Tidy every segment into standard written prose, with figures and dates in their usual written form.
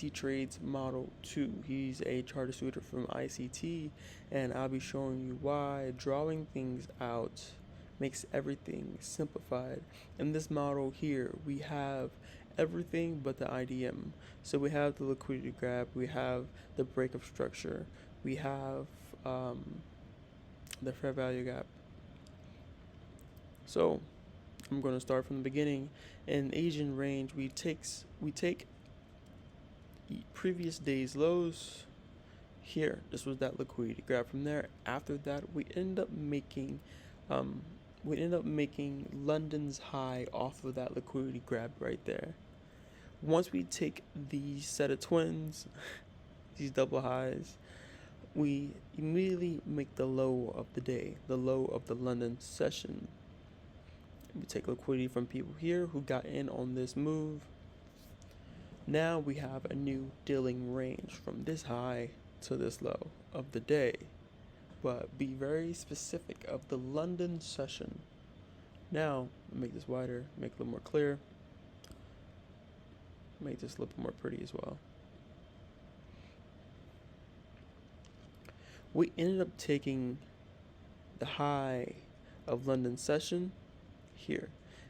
TT Trades Model 2. He's a charter suitor from ICT, and I'll be showing you why drawing things out makes everything simplified. In this model here, we have everything but the IDM. So we have the liquidity grab, we have the breakup structure, we have the fair value gap. So I'm going to start from the beginning. In Asian range, we take previous day's lows here. This was that liquidity grab. From there, after that, we end up making London's high off of that liquidity grab right there. Once we take these set of twins, these double highs, we immediately make the low of the day, the low of the London session. We take liquidity from people here who got in on this move. Now we have a new dealing range from this high to this low of the day, but be very specific of the London session. Now, make this wider, make it a little more clear, make this a little more pretty as well. We ended up taking the high of London session here,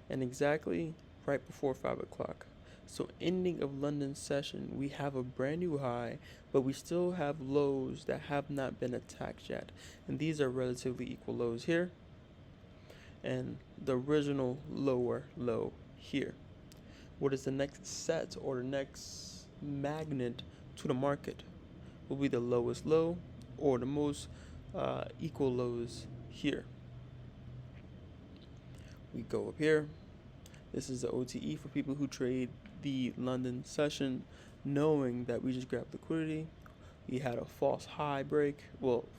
and exactly right before 5 o'clock. So ending of London session, we have a brand new high, but we still have lows that have not been attacked yet. And these are relatively equal lows here, and the original lower low here. What is the next set or the next magnet to the market? Will be the lowest low or the most equal lows here. We go up here. This is the OTE for people who trade the London session, knowing that we just grabbed liquidity. We had a false high break,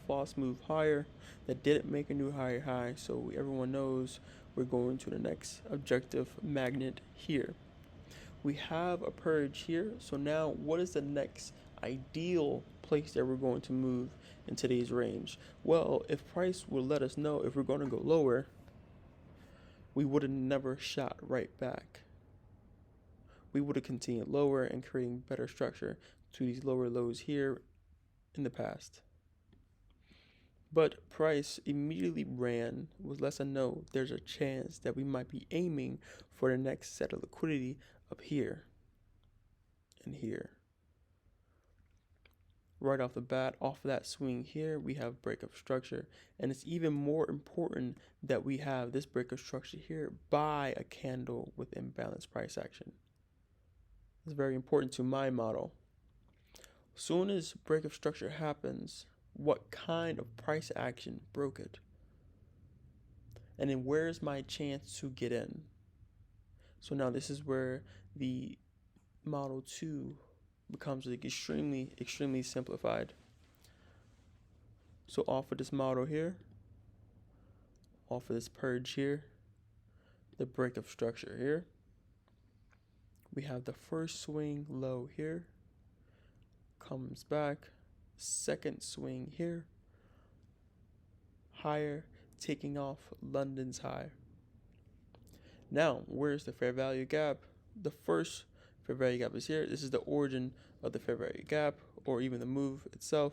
false move higher that didn't make a new higher high, so everyone knows we're going to the next objective magnet here. We have a purge here, so now what is the next ideal place that we're going to move in today's range? Well, if price would let us know if we're going to go lower, we would have never shot right back. We would have continued lower and creating better structure to these lower lows here in the past. But price immediately ran with less than no, there's a chance that we might be aiming for the next set of liquidity up here and here. Right off the bat, off of that swing here, we have breakup structure, and it's even more important that we have this breakup structure here by a candle with imbalanced price action. It's very important to my model. Soon as breakup structure happens, what kind of price action broke it? And then where's my chance to get in? So now this is where the model 2 becomes like extremely simplified. So off of this model here, off of this purge here, the breakup structure here, we have the first swing low here, comes back, second swing here, higher, taking off London's high. Now, where's the fair value gap? The first fair value gap is here. This is the origin of the fair value gap, or even the move itself.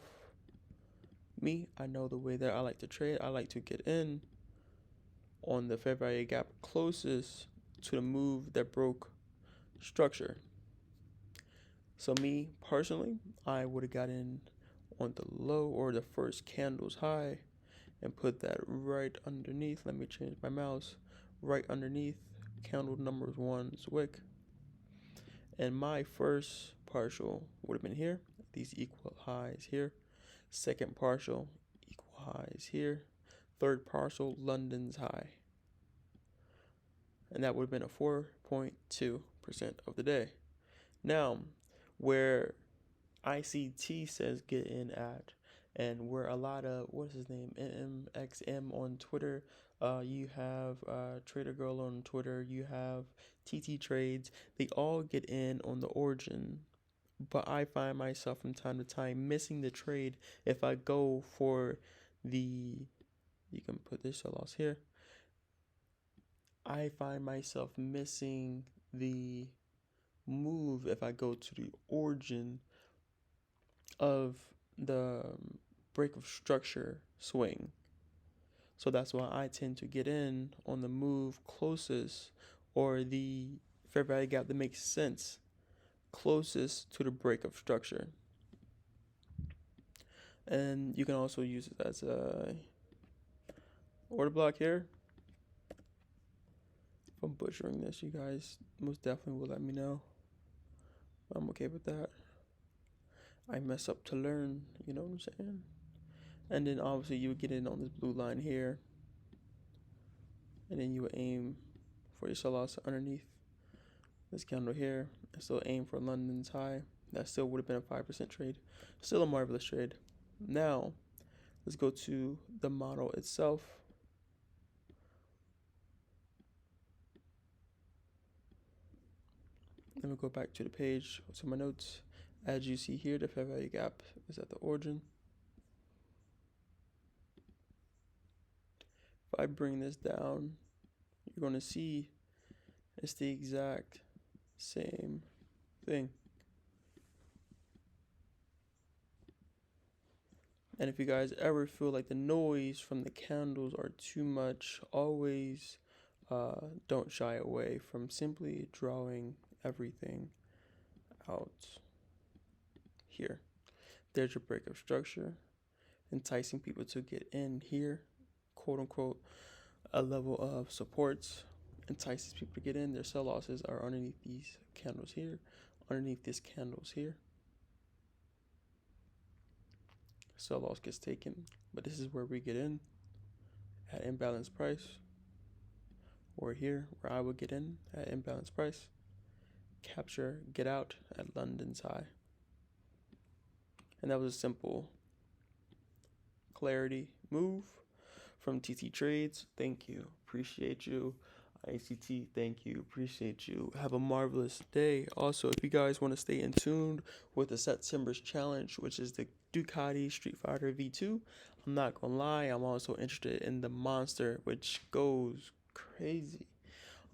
Me, I know the way that I like to trade. I like to get in on the fair value gap closest to the move that broke structure. So me, personally, I would have got in on the low or the first candle's high and put that right underneath. Let me change my mouse. Right underneath candle number 1's wick. And my first partial would have been here, these equal highs here. Second partial, equal highs here. Third partial, London's high. And that would have been a 4.2% of the day. Now, where ICT says get in at, and where a lot of, what's his name, MXM on Twitter, you have Trader Girl on Twitter, you have TT Trades, they all get in on the origin, but I find myself from time to time missing the trade if I go for the, you can put this loss here, I find myself missing the move move if I go to the origin of the break of structure swing. So that's why I tend to get in on the move closest, or the fair value gap that makes sense closest to the break of structure. And you can also use it as a order block here. If I'm butchering this, you guys most definitely will let me know. I'm okay with that. I mess up to learn, you know what I'm saying? And then obviously you would get in on this blue line here, and then you would aim for your sell loss underneath this candle here, and still aim for London's high. That still would have been a 5% trade. Still a marvelous trade. Now, let's go to the model itself. Let me go back to the page, to my notes. As you see here, the fair value gap is at the origin. If I bring this down, you're going to see it's the exact same thing. And if you guys ever feel like the noise from the candles are too much, always don't shy away from simply drawing everything out here. There's your break of structure, enticing people to get in here, quote unquote, a level of supports, entices people to get in. Their sell losses are underneath these candles here, underneath this candles here. Sell loss gets taken, but this is where we get in at imbalanced price, or here where I would get in at imbalanced price, capture, get out at London's high. And that was a simple clarity move from TT Trades. Thank you, appreciate you. ICT, thank you, appreciate you. Have a marvelous day. Also, if you guys want to stay in tune with the September's challenge, which is the DUCATI Street Fighter V2, I'm not gonna lie, I'm also interested in the Monster, which goes crazy.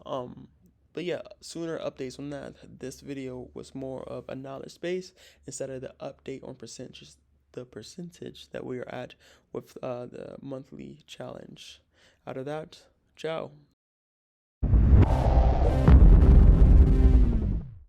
But yeah, sooner updates on that. This video was more of a knowledge base instead of the update on percentages, the percentage that we are at with the monthly challenge. Out of that, ciao.